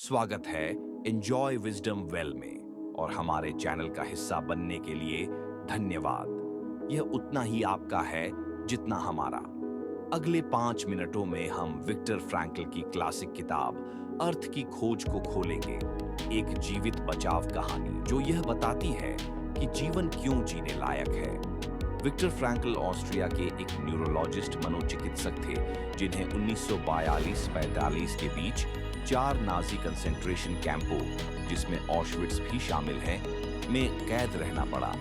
स्वागत है enjoy wisdom well में और हमारे चैनल का हिस्सा बनने के लिए धन्यवाद। यह उतना ही आपका है जितना हमारा। अगले 5 मिनटों में हम विक्टर फ्रैंकल की क्लासिक किताब अर्थ की खोज को खोलेंगे। एक जीवित बचाव कहानी जो यह बताती है कि जीवन क्यों जीने लायक है। विक्टर फ्रैंकल ऑस्ट्रिया के एक न्यूरोलॉजिस्ट मनोचिकित्सक थे जिन्हें 1942-45 के बीच 4 नाजी कंसेंट्रेशन कैंपों, जिसमें ऑशविट्स भी शामिल है, में कैद रहना पड़ा।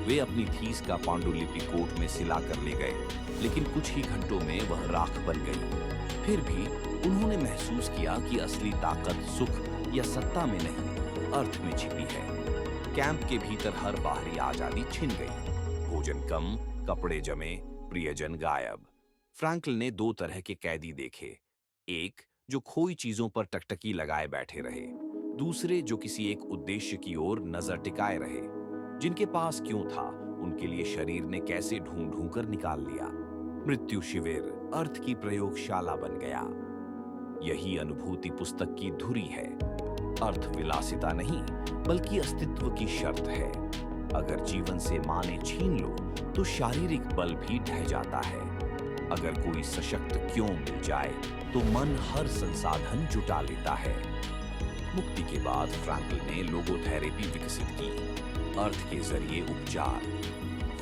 वे अपनी थीस का पांडुलिपि कोट में सिला कर ले गए, लेकिन कुछ ही घंटों में वह राख बन गई। फिर भी उन्होंने महसूस किया कि असली ताकत सुख या सत्ता में नहीं, अर्थ में छिपी है। कैंप के भीतर हर बाहरी आजादी छिन गई। भोजन कम, कपड़े जमे, प्रियजन गायब। फ्रैंकल ने 2 तरह के कैदी देखे। एक जो खोई चीजों पर टकटकी लगाए बैठे रहे, दूसरे जो किसी एक उद्देश्य की ओर नजर टिकाए रहे। जिनके पास क्यों था, उनके लिए शरीर ने कैसे ढूंढ ढूंढ कर निकाल लिया। मृत्यु शिविर अर्थ की प्रयोगशाला बन गया। यही अनुभूति पुस्तक की धुरी है। अर्थ विलासिता नहीं, बल्कि अस्तित्व की शर्त है। अगर जीवन से माने छीन लो तो शारीरिक बल भी ढह जाता है। अगर कोई सशक्त क्यों मिल जाए तो मन हर संसाधन जुटा लेता है। मुक्ति के बाद फ्रैंकल ने लोगोथेरेपी विकसित की, अर्थ के जरिए उपचार।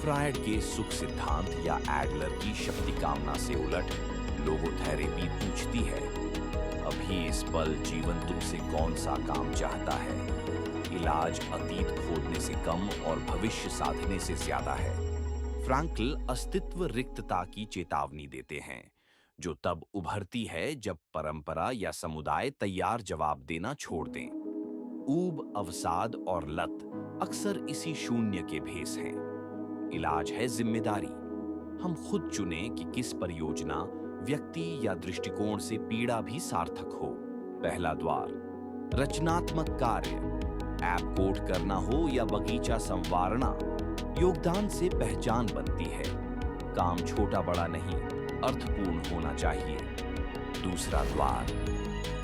फ्रायड के सुख सिद्धांत या एडलर की शक्ति कामना से उलट लोगोथेरेपी पूछती है, अभी इस पल जीवन तुमसे कौन सा काम चाहता है। इलाज अतीत खोदने से कम और भविष्य साधने से ज्यादा है। फ्रैंकल अस्तित्व रिक्तता की चेतावनी देते हैं, जो तब उभरती है जब परंपरा या समुदाय तैयार जवाब देना छोड़ दें। ऊब, अवसाद और लत अक्सर इसी शून्य के भेस हैं। इलाज है जिम्मेदारी। हम खुद चुने कि किस परियोजना, व्यक्ति या दृष्टिकोण से पीड़ा भी सार्थक हो। पहला द्वार, रचनात्मक कार्य। ऐप कोड करना हो या बगीचा संवारना, योगदान से पहचान बनती है। काम छोटा बड़ा नहीं, अर्थपूर्ण होना चाहिए। दूसरा द्वार,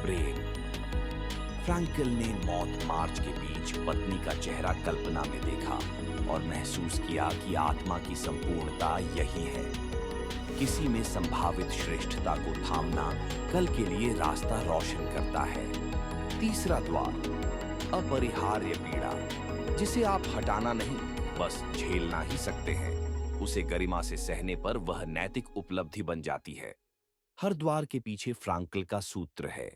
प्रेम। फ्रैंकल ने मौत मार्च के बीच पत्नी का चेहरा कल्पना में देखा और महसूस किया कि आत्मा की संपूर्णता यही है। किसी में संभावित श्रेष्ठता को थामना कल के लिए रास्ता रोशन करता है। तीसरा द्वार, अपरिहार्य पीड़ा, जिसे आप हटाना नहीं, बस झेलना ही सकते हैं। उसे गरिमा से सहने पर वह नैतिक उपलब्धि बन जाती है। हर द्वार के पीछे फ्रैंकल का सूत्र है,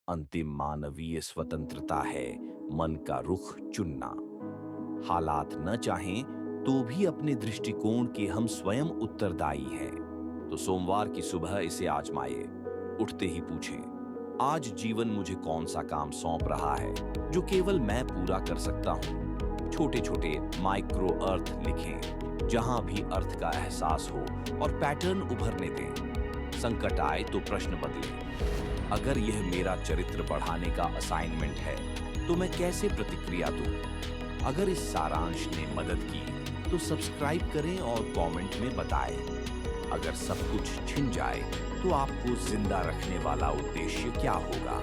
अंतिम मानवीय स्वतंत्रता है मन का रुख चुनना। हालात न चाहें तो भी अपने दृष्टिकोण के हम स्वयं उत्तरदायी हैं। तो सोमवार की सुबह इसे आजमाइए। उठते ही पूछें, आज जीवन मुझे कौन सा काम सौंप रहा है जो केवल मैं पूरा कर सकता हूं। छोटे छोटे माइक्रो अर्थ लिखें, जहां भी अर्थ का एहसास हो, और पैटर्न उभरने दें। संकट आए तो प्रश्न बदलें, अगर यह मेरा चरित्र बढ़ाने का असाइनमेंट है तो मैं कैसे प्रतिक्रिया दूं। अगर इस सारांश ने मदद की तो सब्सक्राइब करें और कमेंट में बताएं। अगर सब कुछ छिन जाए तो आपको जिंदा रखने वाला उद्देश्य क्या होगा।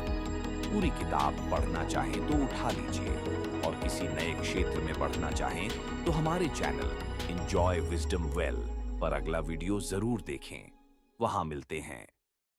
पूरी किताब पढ़ना चाहें तो उठा लीजिए, और किसी नए क्षेत्र में पढ़ना चाहें तो हमारे चैनल एंजॉय विजडम वेल पर अगला वीडियो जरूर देखें। वहां मिलते हैं।